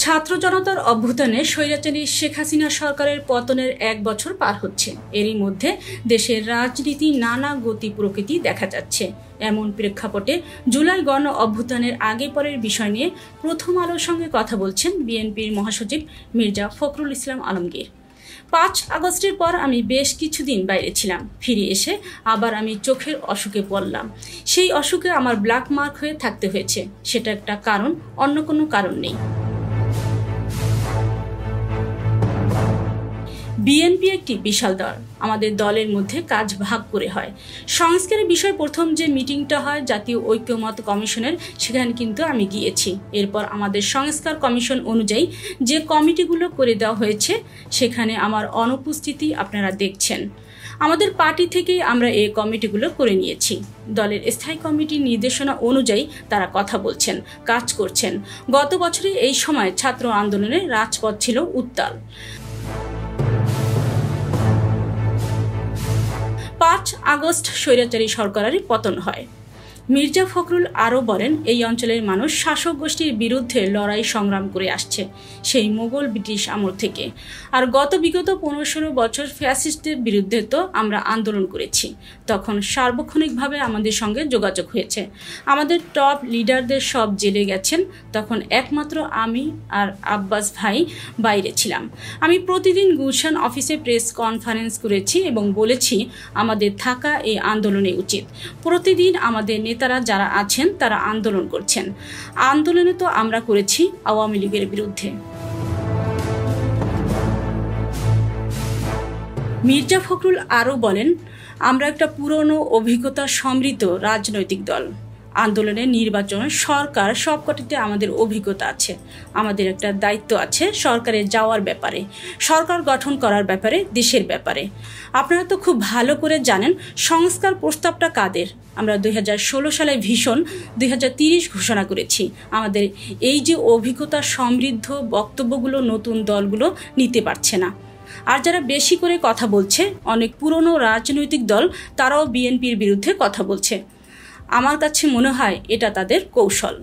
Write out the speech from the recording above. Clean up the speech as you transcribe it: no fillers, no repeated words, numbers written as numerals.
ছাত্র জনতার অভ্যুত্থানে স্বৈরাচারী শেখ হাসিনা সরকারের পতনের 1 বছর পার হচ্ছে। এরই মধ্যে দেশের রাজনীতি নানা গতি প্রকৃতি দেখা যাচ্ছে। এমন প্রেক্ষাপটে জুলাই গণ অভ্যুত্থানের আগে পরের বিষয় নিয়ে প্রথম আলোর সঙ্গে কথা বলছেন বিএনপির মহাসচিব মির্জা ফখরুল ইসলাম আলমগীর। 5 আগস্টের পর আমি বেশ কিছুদিন বাইরে ছিলাম। ফিরে এসে আবার আমি চোখের অসুখে পড়লাম। সেই অসুখে আমার ব্ল্যাক মার্ক হয়ে থাকতে হয়েছে। সেটা একটা কারণ, অন্য কোনো কারণ নেই। বিএনপি একটি বিশাল দল। আমাদের দলের মধ্যে কাজ ভাগ করে হয়। সংস্কারের বিষয় প্রথম যে মিটিংটা হয় জাতীয় ঐক্যমত কমিশনের, সেখানে কিন্তু আমি গিয়েছি। এরপর আমাদের সংস্কার কমিশন অনুযায়ী যে কমিটিগুলো করে দেওয়া হয়েছে সেখানে আমার অনুপস্থিতি আপনারা দেখছেন। আমাদের পার্টি থেকেই আমরা এই কমিটিগুলো করে নিয়েছি। দলের স্থায়ী কমিটির নির্দেশনা অনুযায়ী তারা কথা বলছেন, কাজ করছেন। গত বছরে এই সময় ছাত্র আন্দোলনের রাজপথ ছিল উত্তাল। 5 আগস্ট স্বৈরাচারী সরকারের পতন হয়। মির্জা ফখরুল আরও বলেন, এই অঞ্চলের মানুষ শাসক গোষ্ঠীর বিরুদ্ধে লড়াই সংগ্রাম করে আসছে সেই মোগল ব্রিটিশ আমল থেকে। আর বিগত 15-16 বছর ফ্যাসিস্টদের বিরুদ্ধে তো আমরা আন্দোলন করেছি। তখন সার্বক্ষণিকভাবে আমাদের সঙ্গে যোগাযোগ হয়েছে। আমাদের টপ লিডারদের সব জেলে গেছেন। তখন একমাত্র আমি আর আব্বাস ভাই বাইরে ছিলাম। আমি প্রতিদিন গুলশান অফিসে প্রেস কনফারেন্স করেছি এবং বলেছি আমাদের থাকা এই আন্দোলনে উচিত। প্রতিদিন আমাদের নেতারা যারা আছেন তারা আন্দোলন করছেন। আন্দোলনে তো আমরা করেছি আওয়ামী লীগের বিরুদ্ধে। মির্জা ফখরুল আরও বলেন, আমরা একটা পুরনো অভিজ্ঞতা সমৃদ্ধ রাজনৈতিক দল। আন্দোলনের নির্বাচন, সরকার সবকটিতে আমাদের অভিজ্ঞতা আছে। আমাদের একটা দায়িত্ব আছে সরকারে যাওয়ার ব্যাপারে, সরকার গঠন করার ব্যাপারে, দেশের ব্যাপারে। আপনারা তো খুব ভালো করে জানেন সংস্কার প্রস্তাবটা কাদের। আমরা 2016 সালে ভিশন 2030 ঘোষণা করেছি। আমাদের এই যে অভিজ্ঞতা সমৃদ্ধ বক্তব্যগুলো নতুন দলগুলো নিতে পারছে না। আর যারা বেশি করে কথা বলছে, অনেক পুরনো রাজনৈতিক দল, তারাও বিএনপির বিরুদ্ধে কথা বলছে। আমার কাছে মনে হয় এটা তাদের কৌশল।